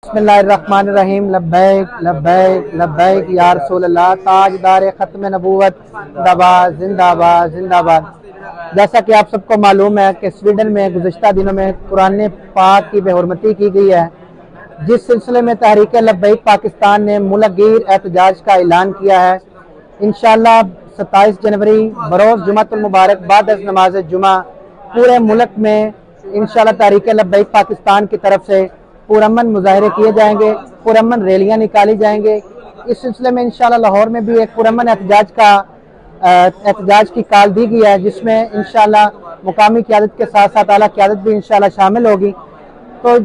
बिस्मिल्लाहिर्रहमानिर्रहीम। लब्बैक लब्बैक लब्बैक या रसूल अल्लाह। ताजदार खत्म नबूवत जिंदाबाद जिंदाबाद जिंदाबाद। जैसा कि आप सबको मालूम है कि स्वीडन में गुज़िश्ता दिनों में कुरान पाक की बेहुरमती की गई है, जिस सिलसिले में तहरीक लब्बैक पाकिस्तान ने मुल्कगीर एहतजाज का ऐलान किया है। इंशाअल्लाह 27 जनवरी बरोज़ जुमातुल मुबारक बाद अज़ नमाज जुमा पूरे मुल्क में इंशाअल्लाह तहरीक लब्बैक पाकिस्तान की तरफ से पुरअमन मुजाहरे किए जाएंगे, पुरअमन रैलियां निकाली जाएंगे। इस सिलसिले में इंशाअल्लाह लाहौर में भी एक पुरअमन एहतजाज की कॉल दी गई है, जिसमें इंशाअल्लाह मुकामी क़यादत के साथ साथ आला क़यादत भी इंशाअल्लाह शामिल होगी। तो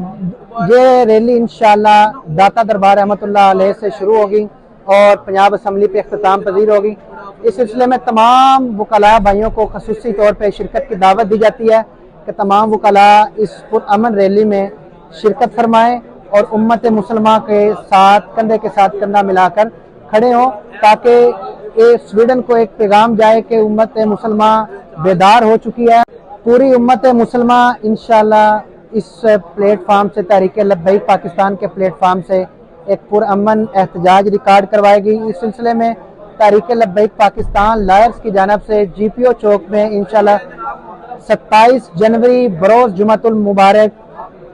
ये रैली इंशाअल्लाह दाता दरबार रहमतुल्लाह अलैह से शुरू होगी और पंजाब असम्बली पे इख्तिताम पजीर होगी। इस सिलसिले में तमाम वकला भाइयों को खसूसी तौर पर शिरकत की दावत दी जाती है कि तमाम वकला इस पुरअमन रैली में शिरकत फरमाएं और उम्मत मुसलमान के साथ कंधे के साथ कंधा मिलाकर खड़े हों, ताकि ये स्वीडन को एक पैगाम जाए कि उम्मत मुसलमान बेदार हो चुकी है। पूरी उम्मत मुसलमान इंशाअल्लाह इस प्लेटफार्म से तहरीक लब्बैक पाकिस्तान के प्लेटफार्म से एक पुरअमन एहतजाज रिकॉर्ड करवाएगी। इस सिलसिले में तहरीक लब्बैक पाकिस्तान लायर्स की जानब से GPO चौक में इंशाअल्लाह 27 जनवरी बरोज़ जुमातुल मुबारक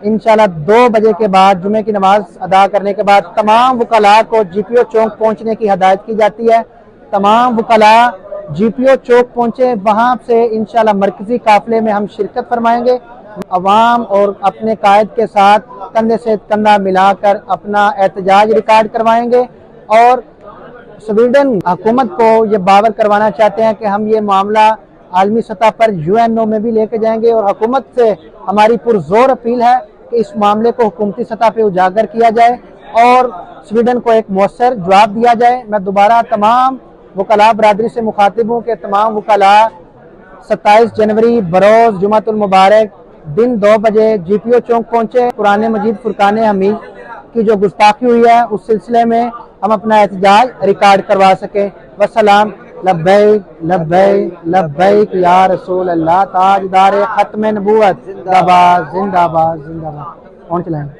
इंशाअल्लाह 2 बजे के बाद जुमे की नमाज अदा करने के बाद तमाम वकला को GPO चौक पहुंचने की हदायत की जाती है। तमाम वकला GPO चौक पहुंचे, वहां से इंशाअल्लाह मरकजी काफिले में हम शिरकत फरमाएंगे। अवाम और अपने कायद के साथ कंधे से कंधा मिलाकर अपना एहतजाज रिकॉर्ड करवाएंगे और स्वीडन हुकूमत को ये बावर करवाना चाहते हैं कि हम ये मामला आलमी सतह पर UNO में भी लेके जाएंगे और हुकूमत से हमारी पुरजोर अपील है कि इस मामले को हुकूमती सतह पे उजागर किया जाए और स्वीडन को एक मौसर जवाब दिया जाए। मैं दोबारा तमाम वकला बरादरी से मुखातिब हूँ कि तमाम वकला 27 जनवरी बरोज़ जुमातुल मुबारक दिन 2 बजे GPO चौक पहुँचे। कुरान मजीद फुरकान हमीद की जो गुस्ताखी हुई है उस सिलसिले में हम अपना एहतजाज रिकॉर्ड करवा सकें। वस्सलाम। लब्बैक लब्बैक लब्बैक या रसूल अल्लाह। ताजदार खत्म नबूवत जिंदाबाद जिंदाबाद जिंदाबाद। कौन चलाएंगे?